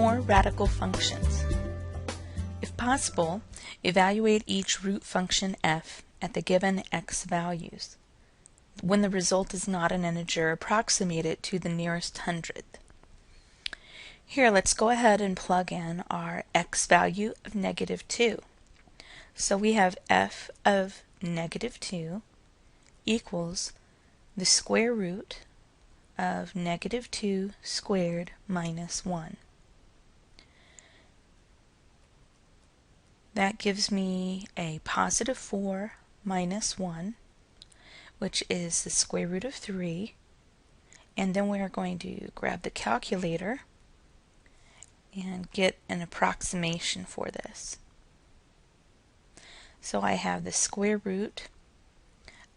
more radical functions. If possible, evaluate each root function f at the given x values. When the result is not an integer, approximate it to the nearest hundredth. Here, let's go ahead and plug in our x value of -2. So we have f of -2 equals the square root of -2 squared minus 1. That gives me a positive 4 minus 1, which is the square root of 3. And then we're going to grab the calculator and get an approximation for this. So I have the square root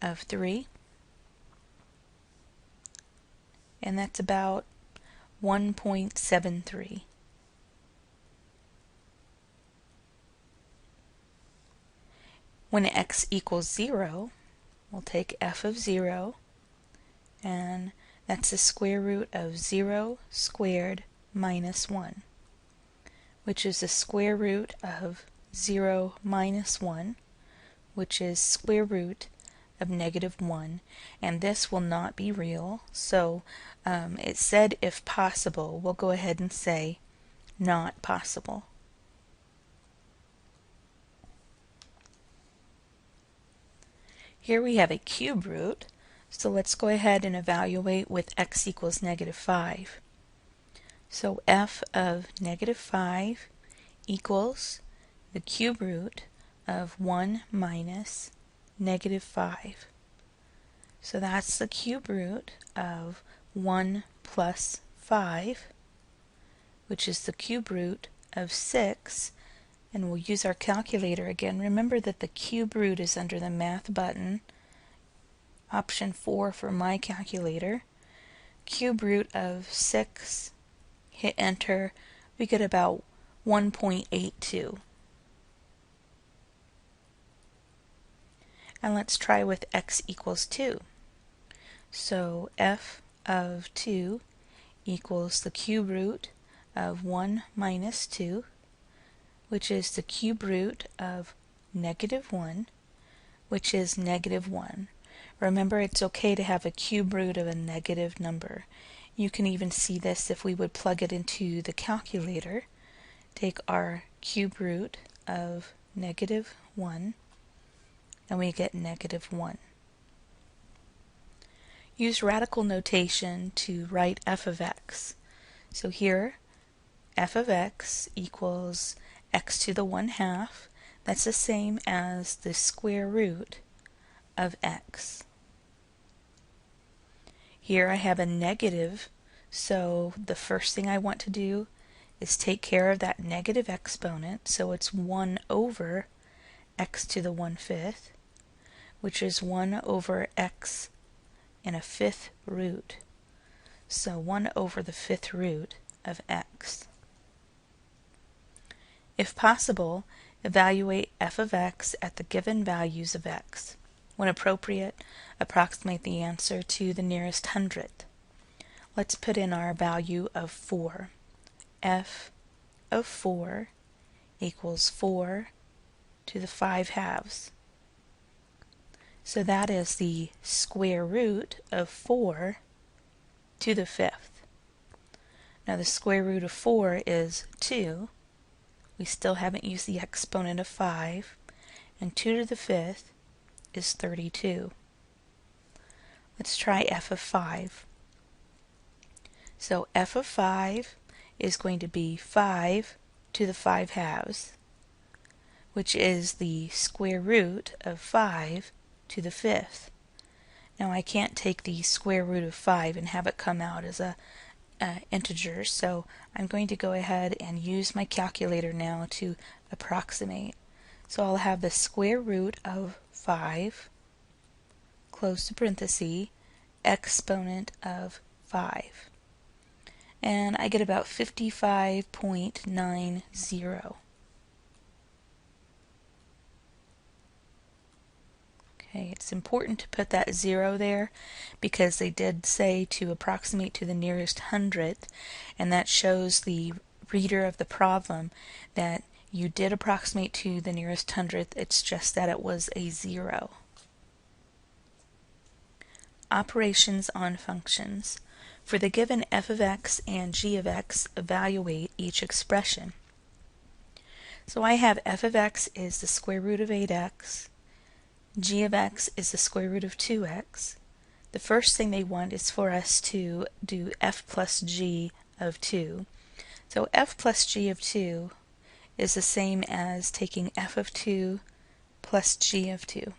of 3, and that's about 1.73. When x equals 0, we'll take f of 0, and that's the square root of 0 squared minus 1, which is the square root of 0 minus 1, which is square root of -1, and this will not be real, so it said if possible. We'll go ahead and say not possible. Here we have a cube root, so let's go ahead and evaluate with x equals -5. So f of -5 equals the cube root of 1 minus -5. So that's the cube root of 1 plus 5, which is the cube root of 6. And we'll use our calculator again. Remember that the cube root is under the math button, option 4 for my calculator. Cube root of 6, hit enter, we get about 1.82. And let's try with x equals 2. So f of 2 equals the cube root of 1 minus 2, which is the cube root of -1, which is -1. Remember, it's okay to have a cube root of a negative number. You can even see this if we would plug it into the calculator. Take our cube root of -1, and we get -1. Use radical notation to write f of x. So here, f of x equals x to the 1/2. That's the same as the square root of x. Here I have a negative, so the first thing I want to do is take care of that negative exponent, so it's 1 over x to the 1/5, which is 1 over x in a 5th root. So 1 over the 5th root of x. If possible, evaluate f of x at the given values of x. When appropriate, approximate the answer to the nearest hundredth. Let's put in our value of 4. F of 4 equals 4 to the 5/2. So that is the square root of 4 to the 5th. Now the square root of 4 is 2. We still haven't used the exponent of 5, and 2 to the 5th is 32. Let's try f of 5. So f of 5 is going to be 5 to the 5/2, which is the square root of 5 to the 5th. Now I can't take the square root of 5 and have it come out as a integer, so I'm going to go ahead and use my calculator now to approximate. So I'll have the square root of 5, close the parenthesis, exponent of 5. And I get about 55.90. Okay, it's important to put that 0 there because they did say to approximate to the nearest hundredth, and that shows the reader of the problem that you did approximate to the nearest hundredth, it's just that it was a 0. Operations on functions. For the given f of x and g of x, evaluate each expression. So I have f of x is the square root of 8x, g of x is the square root of 2x. The first thing they want is for us to do f plus g of 2. So f plus g of 2 is the same as taking f of 2 plus g of 2.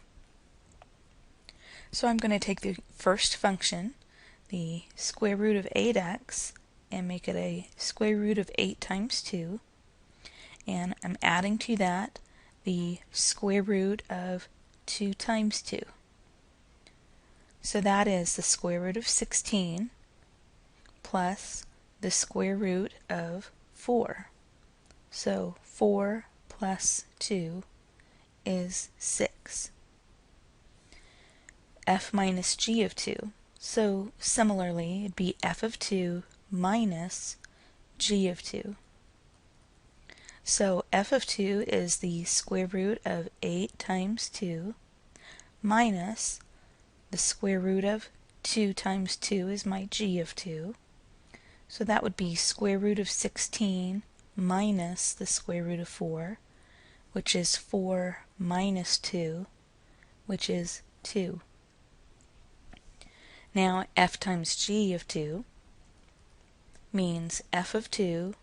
So I'm going to take the first function, the square root of 8x, and make it a square root of 8 times 2. And I'm adding to that the square root of 2 times 2. So that is the square root of 16 plus the square root of 4. So 4 plus 2 is 6. F minus g of 2. So similarly, it'd be f of 2 minus g of 2. So f of 2 is the square root of 8 times 2 minus the square root of 2 times 2 is my g of 2. So that would be square root of 16 minus the square root of 4, which is 4 minus 2, which is 2. Now f times g of 2 means f of 2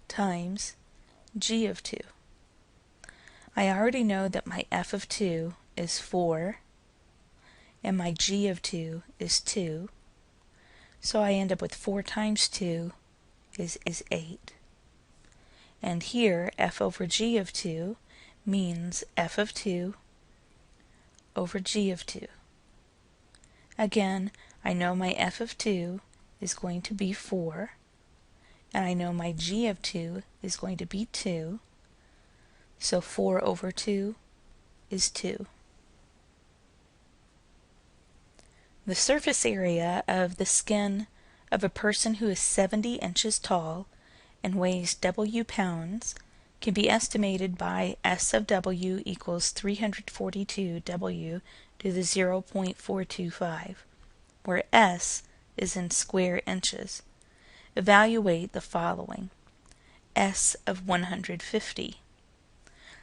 times g of 2. I already know that my f of 2 is 4 and my g of 2 is 2. So I end up with 4 times 2 is 8. And here f over g of 2 means f of 2 over g of 2. Again, I know my f of 2 is going to be 4, and I know my g of 2 is going to be 2, so 4 over 2 is 2. The surface area of the skin of a person who is 70 inches tall and weighs W pounds can be estimated by S of W equals 342 W to the 0.425, where S is in square inches. Evaluate the following. S of 150.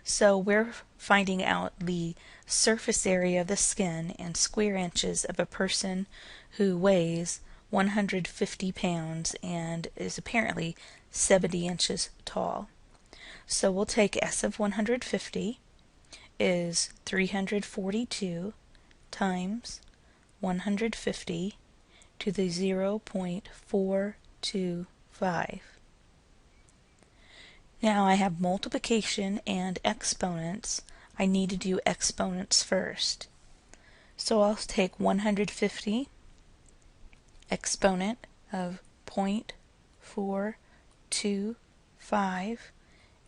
So we're finding out the surface area of the skin in square inches of a person who weighs 150 pounds and is apparently 70 inches tall. So we'll take S of 150 is 342 times 150 to the 0.425. Now I have multiplication and exponents. I need to do exponents first. So I'll take 150 exponent of 0.425,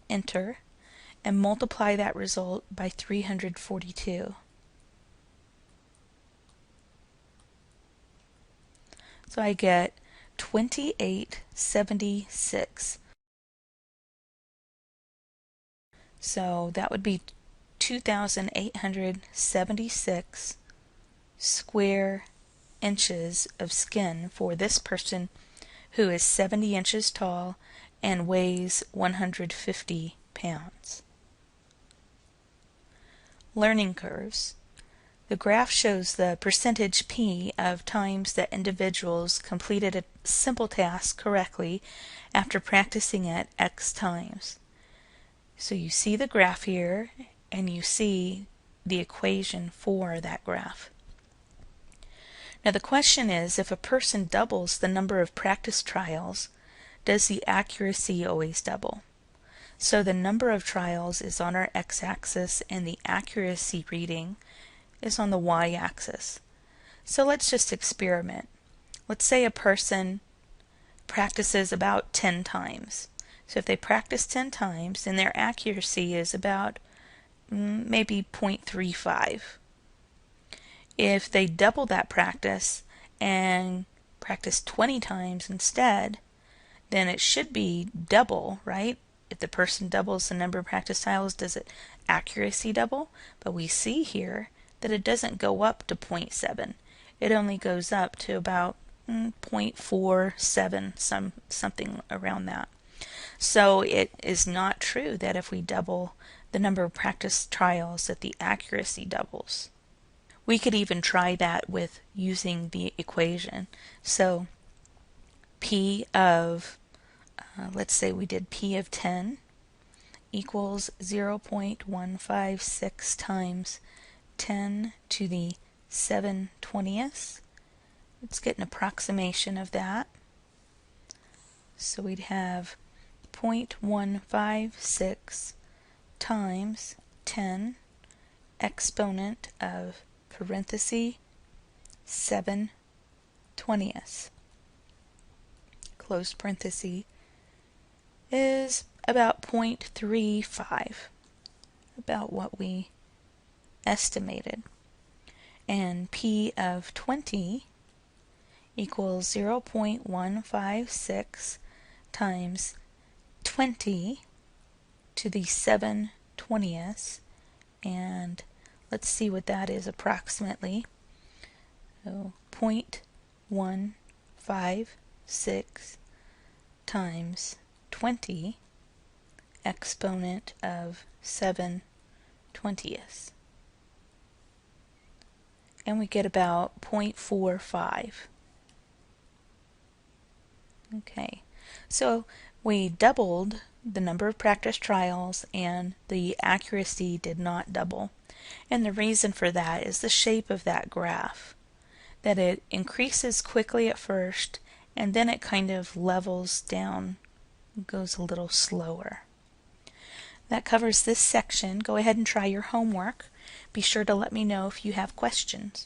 enter, and multiply that result by 342. So I get 2876. So that would be 2,876 square inches of skin for this person who is 70 inches tall and weighs 150 pounds. Learning curves. The graph shows the percentage P of times that individuals completed a simple task correctly after practicing it X times. So you see the graph here, and you see the equation for that graph. Now the question is, if a person doubles the number of practice trials, does the accuracy always double? So the number of trials is on our x-axis and the accuracy reading is on the y-axis. So let's just experiment. Let's say a person practices about 10 times. So if they practice 10 times, then their accuracy is about maybe 0.35. If they double that practice and practice 20 times instead, then it should be double, right? If the person doubles the number of practice tiles, does it accuracy double? But we see here that it doesn't go up to 0.7. It only goes up to about 0.47, something around that. So it is not true that if we double the number of practice trials that the accuracy doubles. We could even try that with using the equation. So P of, let's say we did P of 10 equals 0.156 times 10 to the 7/20. Let's get an approximation of that. So we'd have 0.156 times 10 exponent of parenthesis 7/20, close parenthesis, is about 0.35, about what we estimated. And P of 20 equals 0.156 times 20 to the 7/20, and let's see what that is approximately. So 0.156 times 20 exponent of 7/20, and we get about 0.45. Okay, so we doubled the number of practice trials and the accuracy did not double. And the reason for that is the shape of that graph, that it increases quickly at first and then it kind of levels down, goes a little slower. That covers this section. Go ahead and try your homework. Be sure to let me know if you have questions.